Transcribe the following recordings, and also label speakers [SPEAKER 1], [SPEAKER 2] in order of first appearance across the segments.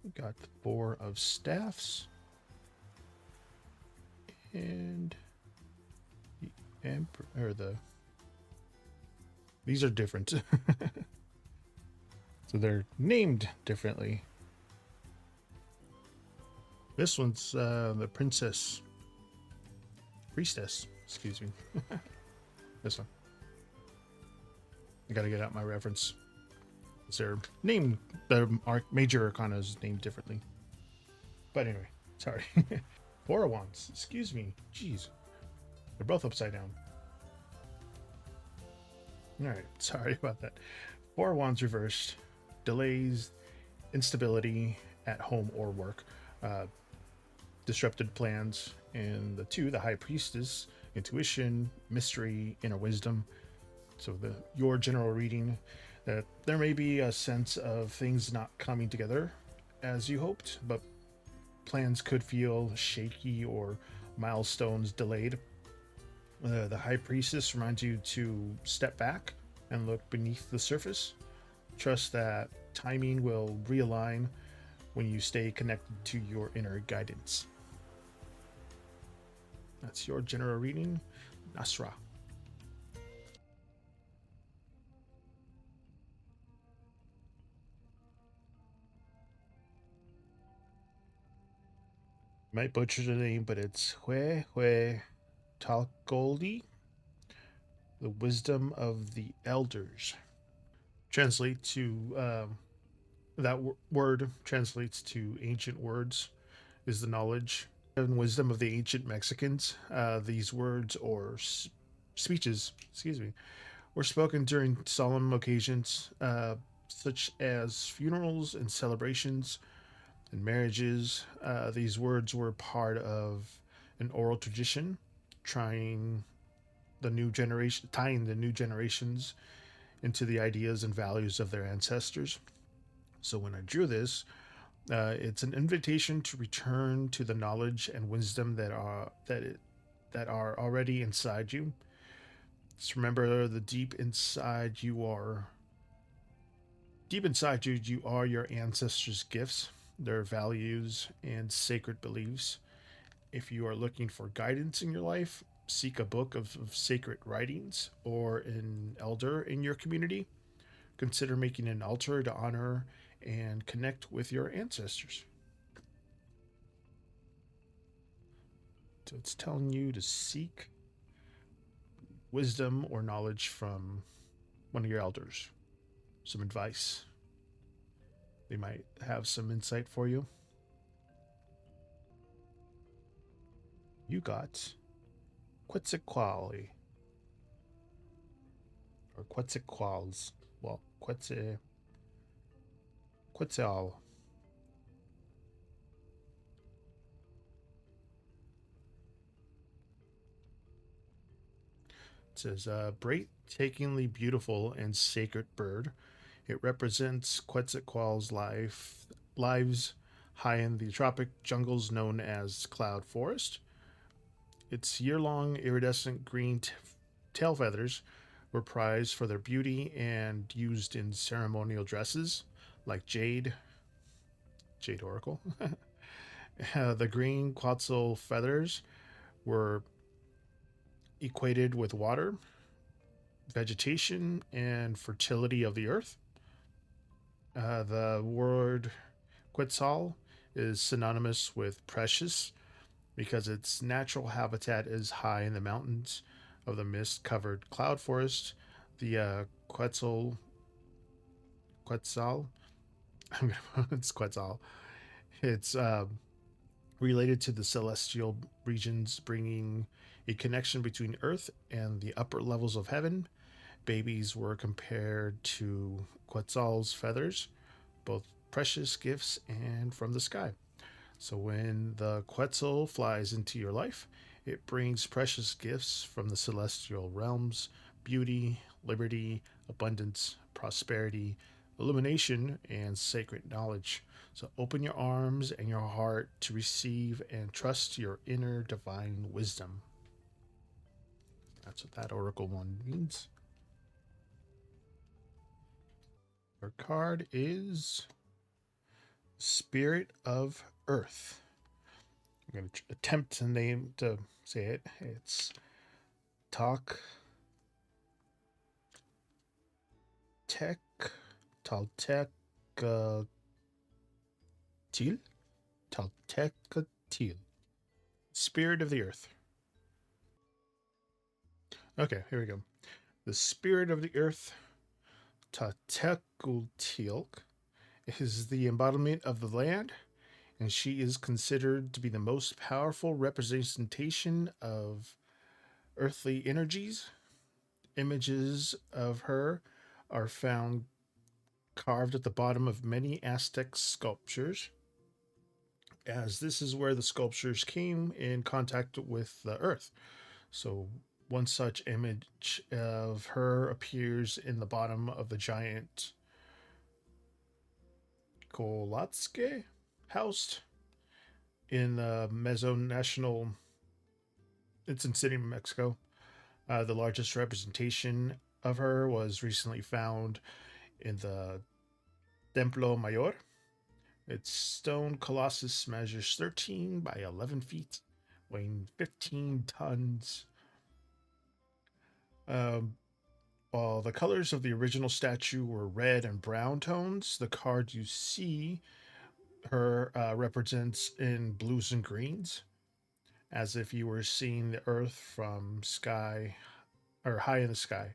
[SPEAKER 1] We got the Four of Staffs and the Emperor, or these are different. So they're named differently. This one's the Priestess, excuse me. This one. I gotta get out my reference. They're named, the major arcana is named differently. But anyway, sorry. Four of Wands, excuse me. Jeez. They're both upside down. Alright, sorry about that. Four of Wands reversed. Delays, instability at home or work, disrupted plans. And the two, the High Priestess, intuition, mystery, inner wisdom. So your general reading, that there may be a sense of things not coming together as you hoped, but plans could feel shaky or milestones delayed. The High Priestess reminds you to step back and look beneath the surface. Trust that timing will realign when you stay connected to your inner guidance. That's your general reading, Nasra. Might butcher the name, but it's Hue Talgoldi, the wisdom of the elders. Translate to that word translates to ancient words, is the knowledge and wisdom of the ancient Mexicans. These words or speeches, excuse me, were spoken during solemn occasions such as funerals and celebrations and marriages. These words were part of an oral tradition, tying the new generations into the ideas and values of their ancestors. So when I drew this, it's an invitation to return to the knowledge and wisdom that are already inside you. Just remember the deep inside you. You are your ancestors' gifts, their values, and sacred beliefs. If you are looking for guidance in your life, seek a book of sacred writings or an elder in your community. Consider making an altar to honor and connect with your ancestors. So it's telling you to seek wisdom or knowledge from one of your elders, some advice. They might have some insight for you. You got Quetzalcoatl or Quetzalcoatls. Well, Quetzal. It says, breathtakingly beautiful and sacred bird. It represents Quetzalcoatl's lives high in the tropic jungles known as Cloud Forest. Its year-long iridescent green tail feathers were prized for their beauty and used in ceremonial dresses like Jade Oracle. The green quetzal feathers were equated with water, vegetation, and fertility of the earth. The word quetzal is synonymous with precious because its natural habitat is high in the mountains of the mist covered cloud forest. The Quetzal, it's Quetzal. It's related to the celestial regions, bringing a connection between Earth and the upper levels of heaven. Babies were compared to Quetzal's feathers, both precious gifts and from the sky. So when the Quetzal flies into your life, it brings precious gifts from the celestial realms: beauty, liberty, abundance, prosperity, illumination, and sacred knowledge. So open your arms and your heart to receive and trust your inner divine wisdom. That's what that Oracle one means. Our card is Spirit of Earth. I'm going to attempt to say it. It's Talk Tech Taltek Til Taltekatil. Spirit of the Earth. Okay, here we go. The Spirit of the Earth, Tatekultilk, is the embodiment of the land, and she is considered to be the most powerful representation of earthly energies. Images of her are found carved at the bottom of many Aztec sculptures, as this is where the sculptures came in contact with the earth. So, one such image of her appears in the bottom of the giant Kolatske house in the National. It's in City, Mexico. The largest representation of her was recently found in the Templo Mayor. Its stone colossus measures 13 by 11 feet, weighing 15 tons. Um, while the colors of the original statue were red and brown tones, the card you see her represents in blues and greens, as if you were seeing the earth from sky or high in the sky.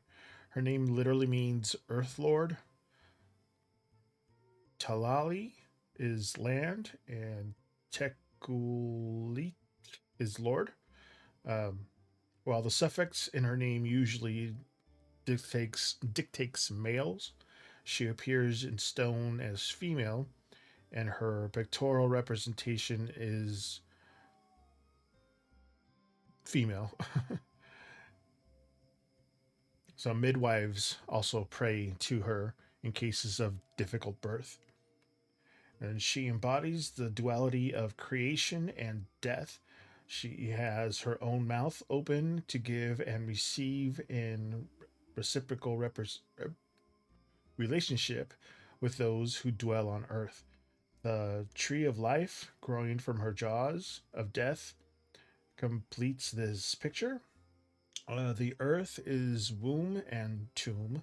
[SPEAKER 1] Her name literally means Earth Lord. Talali is land, and Tekulit is Lord. Um, while the suffix in her name usually dictates males, she appears in stone as female, and her pictorial representation is female. So midwives also pray to her in cases of difficult birth. And she embodies the duality of creation and death. She has her own mouth open to give and receive in reciprocal relationship with those who dwell on earth. The tree of life growing from her jaws of death completes this picture. The earth is womb and tomb.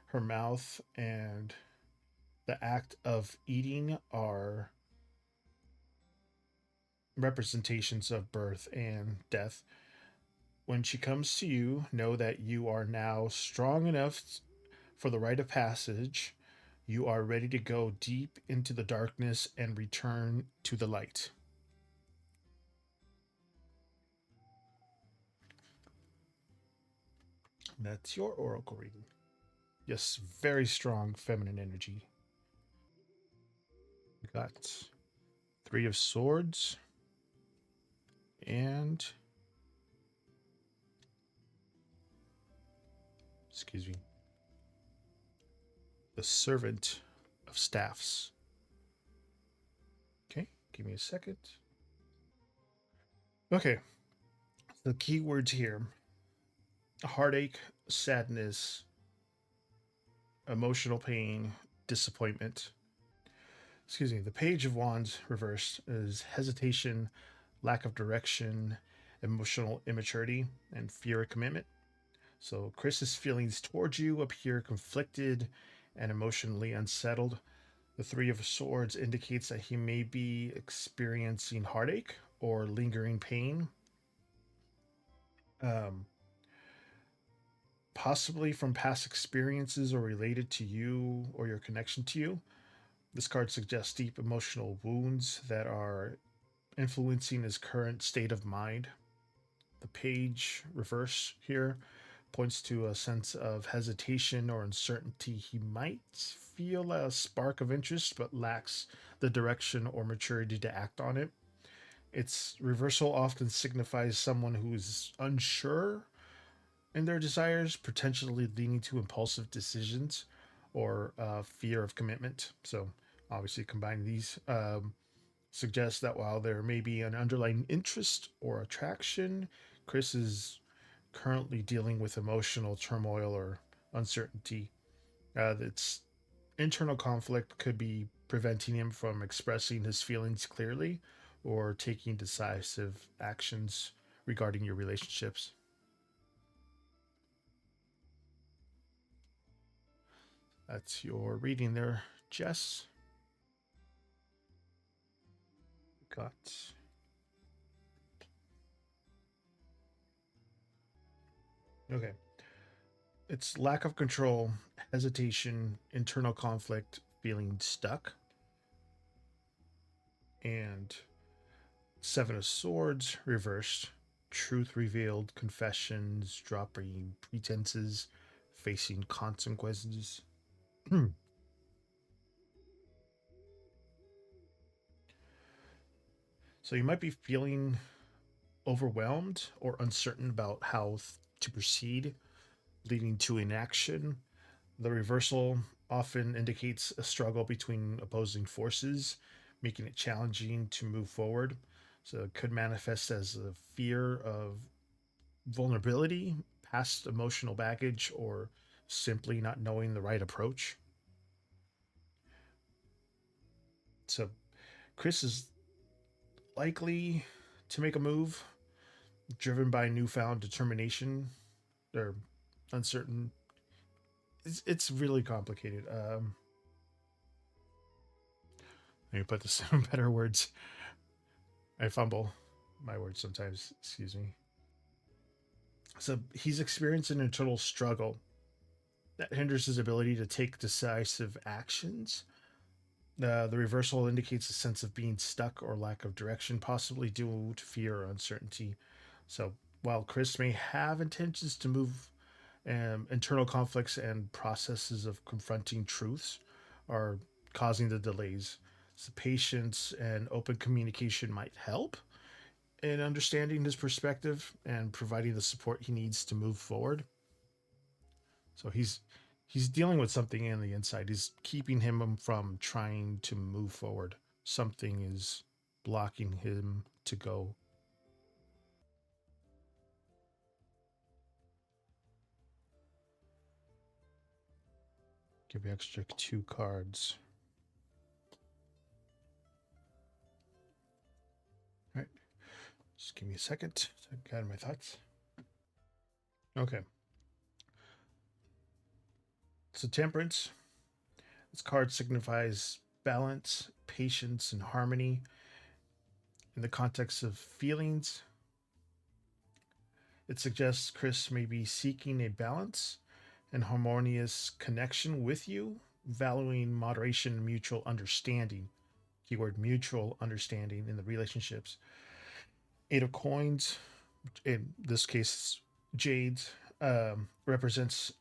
[SPEAKER 1] Her mouth and the act of eating are representations of birth and death. When she comes to you, know that you are now strong enough for the rite of passage. You are ready to go deep into the darkness and return to the light. That's your oracle reading. Yes, very strong feminine energy. We got Three of Swords and excuse me, the Servant of Staffs. Okay, give me a second. Okay, the keywords here: heartache, sadness, emotional pain, disappointment. Excuse me, the Page of Wands reversed is hesitation, lack of direction, emotional immaturity, and fear of commitment. So Chris's feelings towards you appear conflicted and emotionally unsettled. The Three of Swords indicates that he may be experiencing heartache or lingering pain, um, possibly from past experiences or related to you or your connection to you. This card suggests deep emotional wounds that are influencing his current state of mind. The page reverse here points to a sense of hesitation or uncertainty. He might feel a spark of interest but lacks the direction or maturity to act on it. Its reversal often signifies someone who is unsure in their desires, potentially leading to impulsive decisions or fear of commitment. So, obviously, combining these suggests that while there may be an underlying interest or attraction, Chris is currently dealing with emotional turmoil or uncertainty. Its internal conflict could be preventing him from expressing his feelings clearly or taking decisive actions regarding your relationships. That's your reading there, Jess. Got. Okay. It's lack of control, hesitation, internal conflict, feeling stuck, and Seven of Swords reversed, truth revealed, confessions, dropping pretenses, facing consequences. So you might be feeling overwhelmed or uncertain about how to proceed, leading to inaction. The reversal often indicates a struggle between opposing forces, making it challenging to move forward. So it could manifest as a fear of vulnerability, past emotional baggage, or simply not knowing the right approach. So Chris is likely to make a move driven by newfound determination or uncertain. It's really complicated. Let me put this in better words. I fumble my words sometimes. Excuse me. So he's experiencing an internal struggle that hinders his ability to take decisive actions. The reversal indicates a sense of being stuck or lack of direction, possibly due to fear or uncertainty. So while Chris may have intentions to move, internal conflicts and processes of confronting truths are causing the delays. So patience and open communication might help in understanding his perspective and providing the support he needs to move forward. So he's dealing with something in the inside. He's keeping him from trying to move forward. Something is blocking him to go. Give you extra 2 cards. All right. Just give me a second to gather my thoughts. Okay. So Temperance. This card signifies balance, patience, and harmony in the context of feelings. It suggests Chris may be seeking a balance and harmonious connection with you, valuing moderation and mutual understanding. Keyword mutual understanding in the relationships. 8 of Coins, in this case, Jades, represents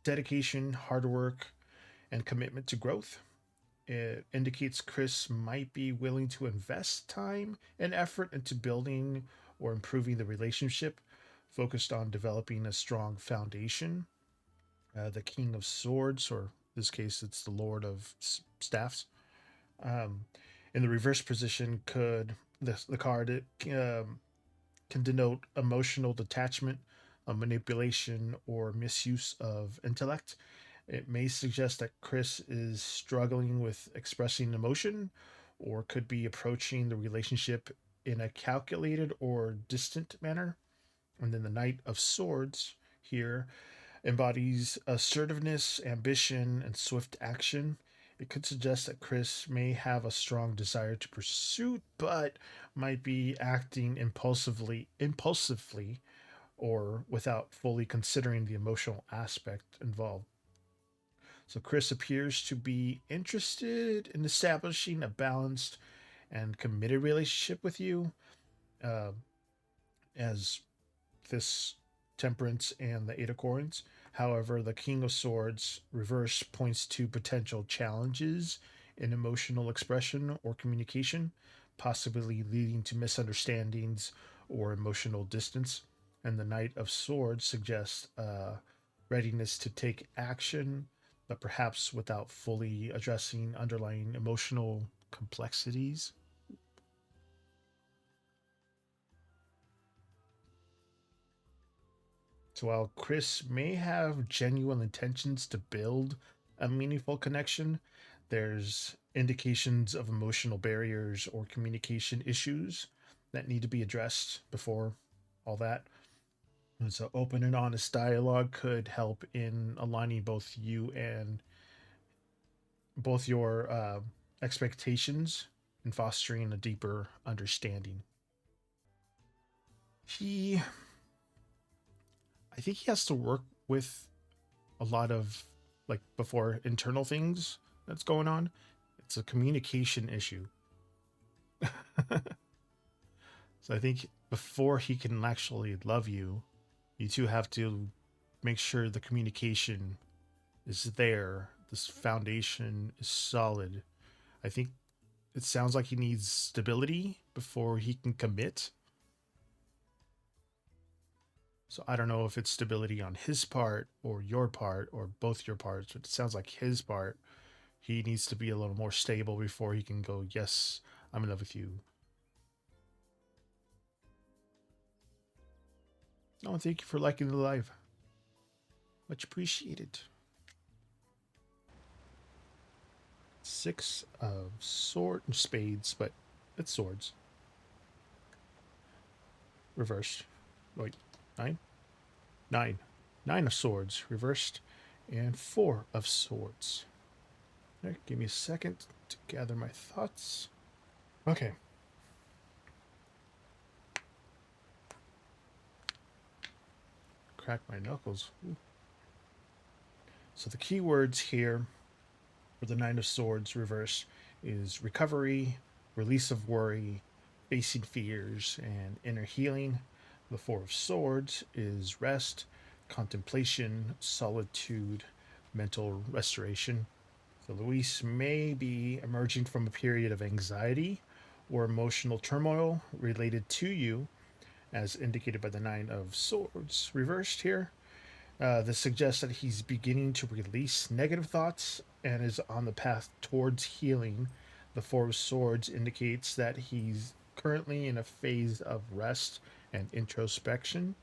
[SPEAKER 1] dedication, hard work, and commitment to growth. It indicates Chris might be willing to invest time and effort into building or improving the relationship, focused on developing a strong foundation. The King of Swords, or in this case, it's the Lord of Staffs. Um, in the reverse position, could the card can denote emotional detachment, manipulation, or misuse of intellect. It may suggest that Chris is struggling with expressing emotion or could be approaching the relationship in a calculated or distant manner. And then the Knight of Swords here embodies assertiveness, ambition, and swift action. It could suggest that Chris may have a strong desire to pursue, but might be acting impulsively, or without fully considering the emotional aspect involved. So Chris appears to be interested in establishing a balanced and committed relationship with you, uh, as this Temperance and the Eight of Coins. However, the King of Swords reverse points to potential challenges in emotional expression or communication, possibly leading to misunderstandings or emotional distance. And the Knight of Swords suggests readiness to take action, but perhaps without fully addressing underlying emotional complexities. So while Chris may have genuine intentions to build a meaningful connection, there's indications of emotional barriers or communication issues that need to be addressed before all that. And so, open and honest dialogue could help in aligning both you and both your expectations and fostering a deeper understanding. He, I think he has to work with a lot of like before internal things that's going on. It's a communication issue. So I think before he can actually love you, you two have to make sure the communication is there. This foundation is solid. I think it sounds like he needs stability before he can commit. So I don't know if it's stability on his part or your part or both your parts, but it sounds like his part. He needs to be a little more stable before he can go, yes, I'm in love with you. Oh, thank you for liking the live. Much appreciated. 6 of spades, but it's swords. Reversed. Wait, 9? 9. 9 of swords, reversed, and 4 of swords. Right, give me a second to gather my thoughts. Okay. Crack my knuckles. Ooh. So the key words here for the 9 of swords reversed is recovery, release of worry, facing fears, and inner healing. The 4 of swords is rest, contemplation, solitude, mental restoration. So Luis may be emerging from a period of anxiety or emotional turmoil related to you, as indicated by the 9 of swords reversed here. This suggests that he's beginning to release negative thoughts and is on the path towards healing. The 4 of swords indicates that he's currently in a phase of rest and introspection.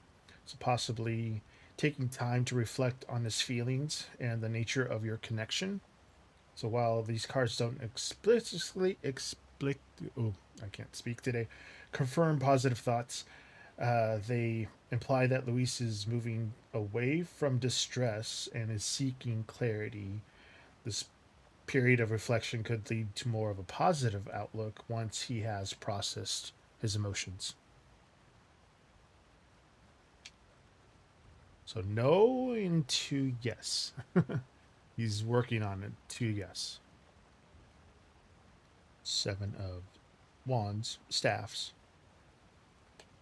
[SPEAKER 1] So possibly taking time to reflect on his feelings and the nature of your connection. So while these cards don't I can't speak today, confirm positive thoughts, they imply that Luis is moving away from distress and is seeking clarity. This period of reflection could lead to more of a positive outlook once he has processed his emotions. So no into yes. He's working on it to yes. 7 of wands, staffs,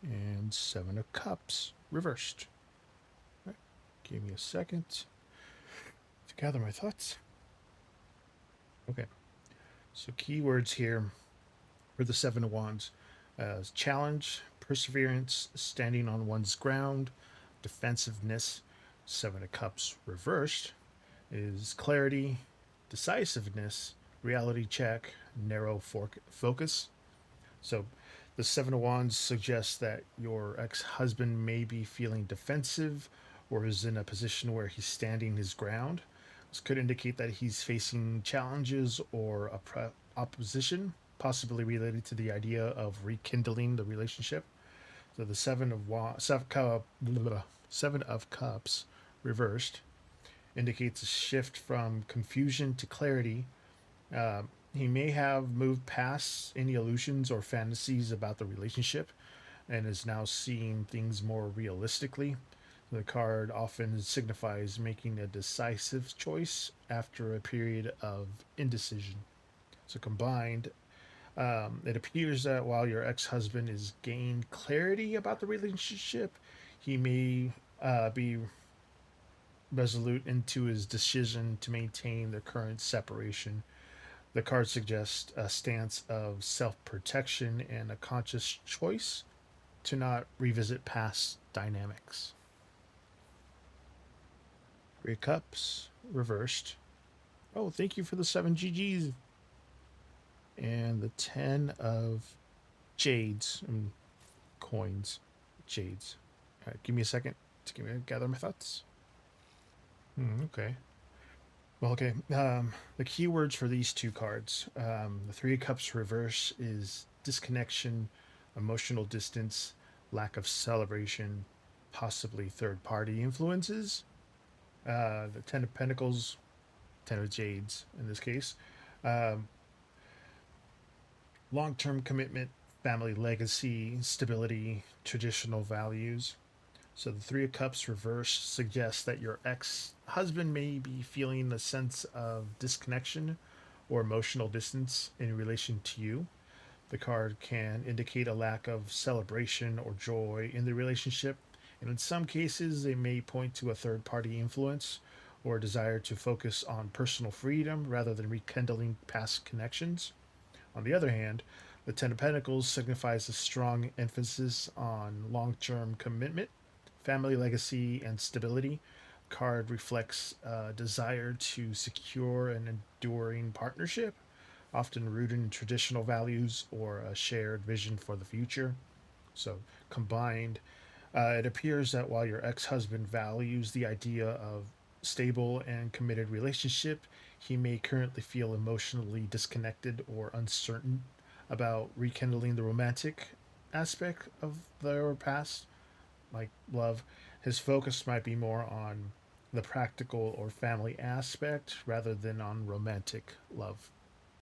[SPEAKER 1] and 7 of cups, reversed. Right. Give me a second to gather my thoughts. Okay. So keywords here for the 7 of wands: challenge, perseverance, standing on one's ground, defensiveness. 7 of cups reversed is clarity, decisiveness, reality check, narrow focus. So the 7 of wands suggests that your ex-husband may be feeling defensive or is in a position where he's standing his ground. This could indicate that he's facing challenges or opposition, possibly related to the idea of rekindling the relationship. So the 7 of cups reversed indicates a shift from confusion to clarity. He may have moved past any illusions or fantasies about the relationship and is now seeing things more realistically. The card often signifies making a decisive choice after a period of indecision. So, combined, it appears that while your ex husband is gained clarity about the relationship, he may be resolute into his decision to maintain the current separation. The card suggests a stance of self protection and a conscious choice to not revisit past dynamics. 3 cups reversed. Oh, thank you for the 7 GGs. And the 10 of jades and coins. Jades. All right, give me a second to gather my thoughts. Okay. Well, okay. The keywords for these two cards, the Three of Cups reverse is disconnection, emotional distance, lack of celebration, possibly third party influences. The Ten of Pentacles, Ten of Jades in this case, um, long term commitment, family legacy, stability, traditional values. So the Three of Cups reverse suggests that your ex husband may be feeling a sense of disconnection or emotional distance in relation to you. The card can indicate a lack of celebration or joy in the relationship, and in some cases, they may point to a third party influence or a desire to focus on personal freedom rather than rekindling past connections. On the other hand, the Ten of Pentacles signifies a strong emphasis on long term commitment, family legacy, and stability. Card reflects a desire to secure an enduring partnership, often rooted in traditional values or a shared vision for the future. So, combined, it appears that while your ex husband values the idea of stable and committed relationship, he may currently feel emotionally disconnected or uncertain about rekindling the romantic aspect of their past, like love. His focus might be more on the practical or family aspect rather than on romantic love.